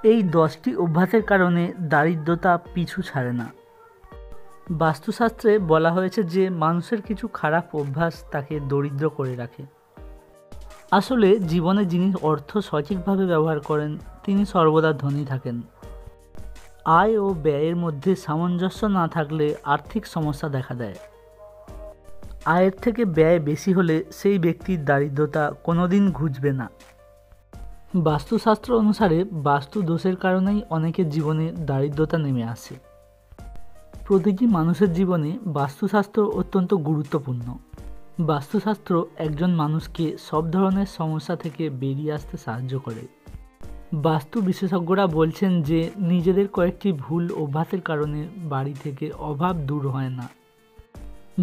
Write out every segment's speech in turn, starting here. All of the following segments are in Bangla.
এই 10টি অভ্যাসের কারণে দারিদ্রতা পিছু ছাড়ে না। বাস্তুশাস্ত্রে বলা হয়েছে যে মানুষের কিছু খারাপ অভ্যাস তাকে দরিদ্র করে রাখে। আসলে জীবনে যিনি অর্থ সঠিকভাবে ব্যবহার করেন তিনি সর্বদা ধনী থাকেন। আয় ও ব্যয়ের মধ্যে সামঞ্জস্য না থাকলে আর্থিক সমস্যা দেখা দেয়। আয়ের থেকে ব্যয় বেশি হলে সেই ব্যক্তির দারিদ্রতা কোনোদিন ঘুচবে না। বাস্তুশাস্ত্র অনুসারে বাস্তু দোষের কারণেই অনেকের জীবনে দারিদ্রতা নেমে আসে। প্রতিটি মানুষের জীবনে বাস্তুশাস্ত্র অত্যন্ত গুরুত্বপূর্ণ। বাস্তুশাস্ত্র একজন মানুষকে সব ধরনের সমস্যা থেকে বেরিয়ে আসতে সাহায্য করে। বাস্তু বিশেষজ্ঞরা বলছেন যে নিজেদের কয়েকটি ভুল অভ্যাসের কারণে বাড়ি থেকে অভাব দূর হয় না।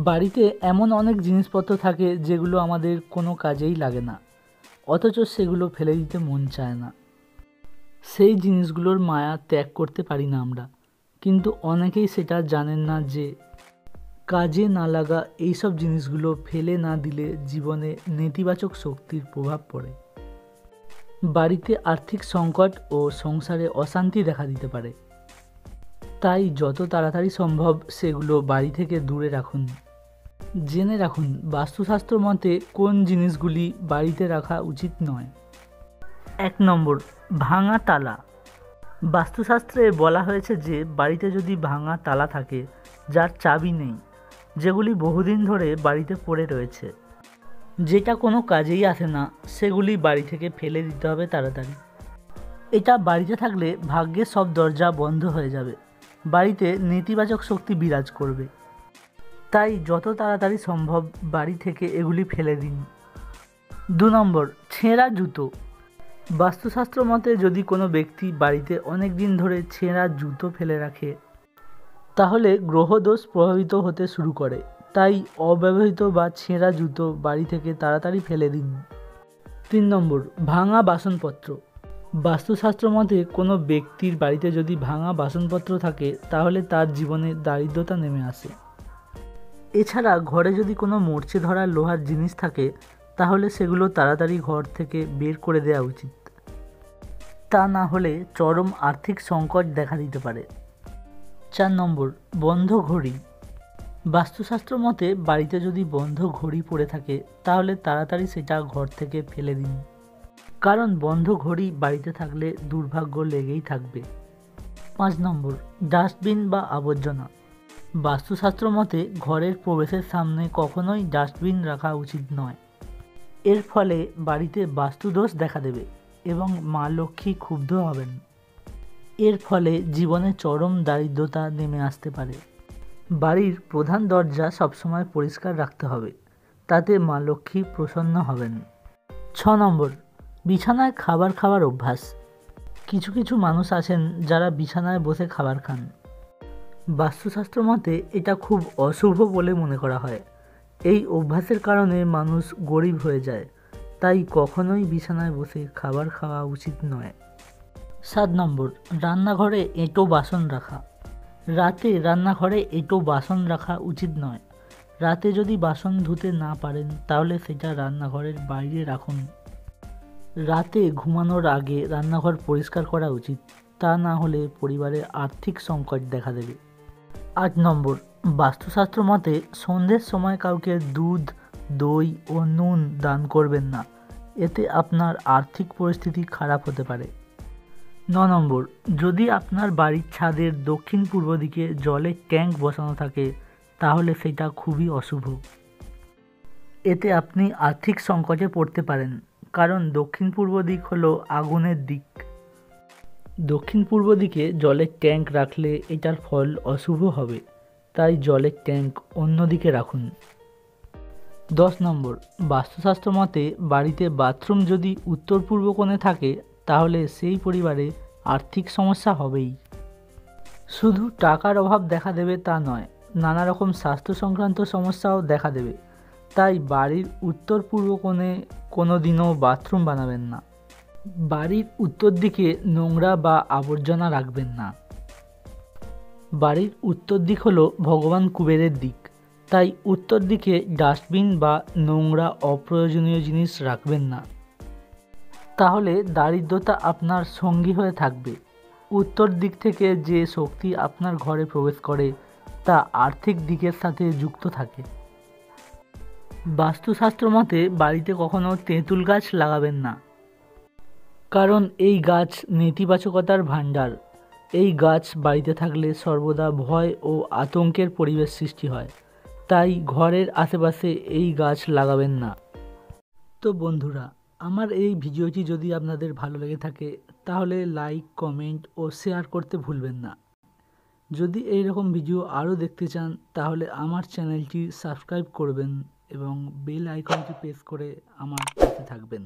বাড়িতে এমন অনেক জিনিসপত্র থাকে যেগুলো আমাদের কোনো কাজেই লাগে না, অথচ সেগুলো ফেলে দিতে মন চায় না। সেই জিনিসগুলোর মায়া ত্যাগ করতে পারি না আমরা, কিন্তু অনেকেই সেটা জানেন না যে কাজে না লাগা এইসব জিনিসগুলো ফেলে না দিলে জীবনে নেতিবাচক শক্তির প্রভাব পড়ে। বাড়িতে আর্থিক সংকট ও সংসারে অশান্তি দেখা দিতে পারে, তাই যত তাড়াতাড়ি সম্ভব সেগুলো বাড়ি থেকে দূরে রাখুন। জেনে রাখুন বাস্তুশাস্ত্র মতে কোন জিনিসগুলি বাড়িতে রাখা উচিত নয়। 1 নম্বর, ভাঙা তালা। বাস্তুশাস্ত্রে বলা হয়েছে যে বাড়িতে যদি ভাঙা তালা থাকে যার চাবি নেই, যেগুলি বহুদিন ধরে বাড়িতে পড়ে রয়েছে, যেটা কোনো কাজেই আসে না, সেগুলি বাড়ি থেকে ফেলে দিতে হবে তাড়াতাড়ি। এটা বাড়িতে থাকলে ভাগ্যের সব দরজা বন্ধ হয়ে যাবে, বাড়িতে নেতিবাচক শক্তি বিরাজ করবে। তাই যত তাড়াতাড়ি সম্ভব বাড়ি থেকে এগুলি ফেলে দিন। 2 নম্বর, ছেঁড়া জুতো। বাস্তুশাস্ত্র মতে যদি কোনো ব্যক্তি বাড়িতে অনেক দিন ধরে ছেঁড়া জুতো ফেলে রাখে তাহলে গ্রহদোষ প্রভাবিত হতে শুরু করে। তাই অব্যবহৃত বা ছেঁড়া জুতো বাড়ি থেকে তাড়াতাড়ি ফেলে দিন। 3 নম্বর, ভাঙা বাসনপত্র। বাস্তুশাস্ত্র মতে কোনো ব্যক্তির বাড়িতে যদি ভাঙা বাসনপত্র থাকে তাহলে তার জীবনে দারিদ্রতা নেমে আসে। এছাড়া ঘরে যদি কোনো মরচে ধরা লোহার জিনিস থাকে তাহলে সেগুলো তাড়াতাড়ি ঘর থেকে বের করে দেওয়া উচিত, তা না হলে চরম আর্থিক সংকট দেখা দিতে পারে। 4 নম্বর, বন্ধ ঘড়ি। বাস্তুশাস্ত্র মতে বাড়িতে যদি বন্ধ ঘড়ি পড়ে থাকে তাহলে তাড়াতাড়ি সেটা ঘর থেকে ফেলে দিন, কারণ বন্ধ ঘড়ি বাড়িতে থাকলে দুর্ভাগ্য লেগেই থাকবে। 5 নম্বর, ডাস্টবিন বা আবর্জনা। বাস্তুশাস্ত্র মতে ঘরের প্রবেশের সামনে কখনোই ডাস্টবিন রাখা উচিত নয়। এর ফলে বাড়িতে বাস্তুদোষ দেখা দেবে এবং মা লক্ষ্মী ক্ষুব্ধ হবেন। এর ফলে জীবনে চরম দারিদ্রতা নেমে আসতে পারে। বাড়ির প্রধান দরজা সবসময় পরিষ্কার রাখতে হবে, তাতে মা লক্ষ্মী প্রসন্ন হবেন। 6 নম্বর, বিছানায় খাবার খাওয়ার অভ্যাস। কিছু কিছু মানুষ আছেন যারা বিছানায় বসে খাবার খান। বাস্তুশাস্ত্র মতে এটা খুব অশুভ বলে মনে করা হয়। এই অভ্যাসের কারণে মানুষ গরিব হয়ে যায়, তাই কখনোই বিছানায় বসে খাবার খাওয়া উচিত নয়। 7 নম্বর, রান্নাঘরে এঁটো বাসন রাখা। রাতে রান্নাঘরে এঁটো বাসন রাখা উচিত নয়। রাতে যদি বাসন ধুতে না পারেন তাহলে সেটা রান্নাঘরের বাইরে রাখুন। রাতে ঘুমানোর আগে রান্নাঘর পরিষ্কার করা উচিত, তা না হলে পরিবারে আর্থিক সংকট দেখা দেবে। 8 নম্বর, বাস্তুশাস্ত্র মতে সন্ধ্যের সময় কাউকে দুধ, দই ও নুন দান করবেন না, এতে আপনার আর্থিক পরিস্থিতি খারাপ হতে পারে। 9 নম্বর, যদি আপনার বাড়ির ছাদের দক্ষিণ পূর্ব দিকে জলের ট্যাঙ্ক বসানো থাকে তাহলে সেটা খুবই অশুভ। এতে আপনি আর্থিক সংকটে পড়তে পারেন, কারণ দক্ষিণ পূর্ব দিক হলো আগুনের দিক। দক্ষিণ পূর্ব দিকে জলের ট্যাঙ্ক রাখলে এটার ফল অশুভ হবে, তাই জলের ট্যাঙ্ক অন্যদিকে রাখুন। 10 নম্বর, বাস্তুশাস্ত্র মতে বাড়িতে বাথরুম যদি উত্তর পূর্ব কোণে থাকে তাহলে সেই পরিবারে আর্থিক সমস্যা হবেই। শুধু টাকার অভাব দেখা দেবে তা নয়, নানা রকম স্বাস্থ্য সংক্রান্ত সমস্যাও দেখা দেবে। তাই বাড়ির উত্তর পূর্ব কোণে কোনো দিনও বাথরুম বানাবেন না। বাড়ির উত্তর দিকে নোংরা বা আবর্জনা রাখবেন না। বাড়ির উত্তর দিক হলো ভগবান কুবেরের দিক, তাই উত্তর দিকে ডাস্টবিন বা নোংরা অপ্রয়োজনীয় জিনিস রাখবেন না, তাহলে দারিদ্রতা আপনার সঙ্গী হয়ে থাকবে উত্তর দিক থেকে যে শক্তি আপনার ঘরে প্রবেশ করে তা আর্থিক দিকের সাথে যুক্ত থাকে। বাস্তুশাস্ত্র মতে বাড়িতে কখনো তেঁতুল গাছ লাগাবেন না, কারণ এই গাছ নেতিবাচকতার ভাণ্ডার। এই গাছ বাড়িতে থাকলে সর্বদা ভয় ও আতঙ্কের পরিবেশ সৃষ্টি হয়, তাই ঘরের আশেপাশে এই গাছ লাগাবেন না। তো বন্ধুরা, আমার এই ভিডিওটি যদি আপনাদের ভালো লেগে থাকে তাহলে লাইক, কমেন্ট ও শেয়ার করতে ভুলবেন না। যদি এই রকম ভিডিও আরও দেখতে চান তাহলে আমার চ্যানেলটি সাবস্ক্রাইব করবেন এবং বেল আইকনটি প্রেস করে আমার পাশে থাকবেন।